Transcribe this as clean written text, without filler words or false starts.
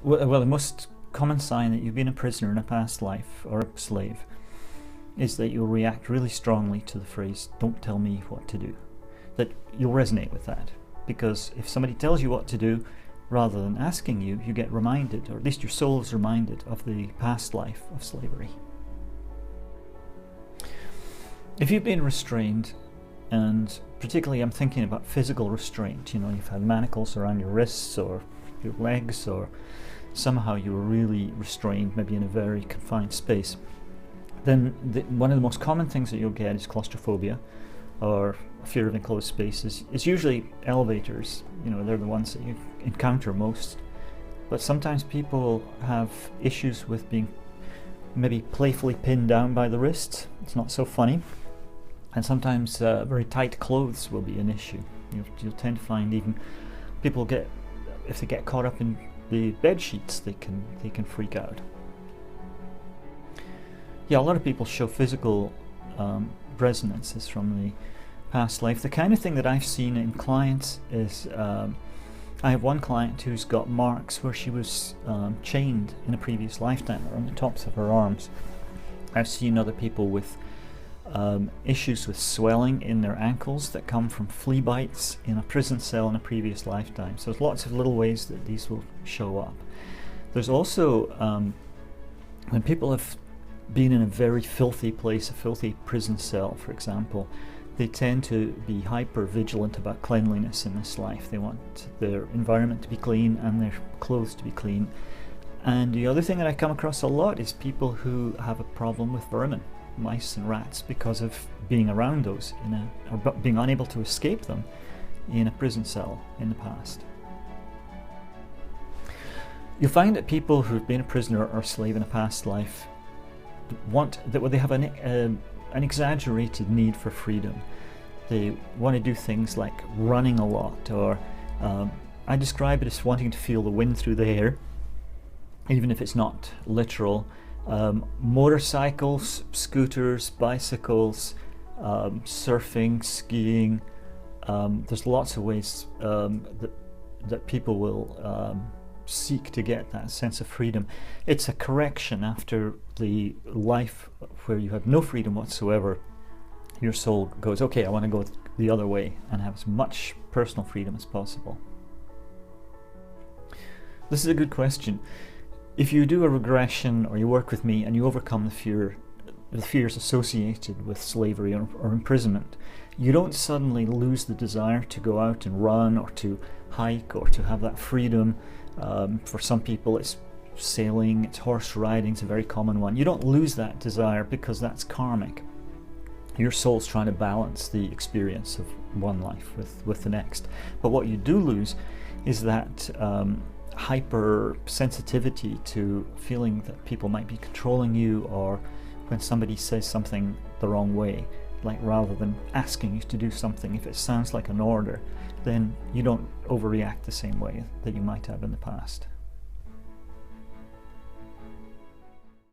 Well, the most common sign that you've been a prisoner in a past life or a slave is that you'll react really strongly to the phrase, "don't tell me what to do." That you'll resonate with that, because if somebody tells you what to do, rather than asking you, you get reminded, or at least your soul is reminded, of the past life of slavery. If you've been restrained, and particularly I'm thinking about physical restraint, you've had manacles around your wrists or your legs, or somehow you were really restrained, maybe in a very confined space, then one of the most common things that you'll get is claustrophobia, or fear of enclosed spaces. It's usually elevators, they're the ones that you encounter most. But sometimes people have issues with being maybe playfully pinned down by the wrists. It's not so funny. And sometimes very tight clothes will be an issue. You'll tend to find even people if they get caught up in the bed sheets, they can freak out. Yeah, a lot of people show physical resonances from the past life. The kind of thing that I've seen in clients is, I have one client who's got marks where she was chained in a previous lifetime, or on the tops of her arms. I've seen other people with issues with swelling in their ankles that come from flea bites in a prison cell in a previous lifetime. So there's lots of little ways that these will show up. There's also, when people have been in a very filthy place, a filthy prison cell, for example, they tend to be hyper vigilant about cleanliness in this life. They want their environment to be clean and their clothes to be clean. And the other thing that I come across a lot is people who have a problem with vermin, mice and rats, because of being around those or being unable to escape them in a prison cell in the past. You'll find that people who've been a prisoner or a slave in a past life they have an exaggerated need for freedom. They want to do things like running a lot, or I describe it as wanting to feel the wind through the hair, even if it's not literal. Motorcycles, scooters, bicycles, surfing, skiing. There's lots of ways that people will seek to get that sense of freedom. It's a correction after the life where you have no freedom whatsoever. Your soul goes, okay, I want to go the other way and have as much personal freedom as possible. This is a good question. If you do a regression, or you work with me and you overcome the fears associated with slavery or imprisonment, you don't suddenly lose the desire to go out and run, or to hike, or to have that freedom. For some people it's sailing, it's horse riding, it's a very common one. You don't lose that desire because that's karmic. Your soul's trying to balance the experience of one life with the next. But what you do lose is that hypersensitivity to feeling that people might be controlling you, or when somebody says something the wrong way, like rather than asking you to do something, if it sounds like an order, then you don't overreact the same way that you might have in the past.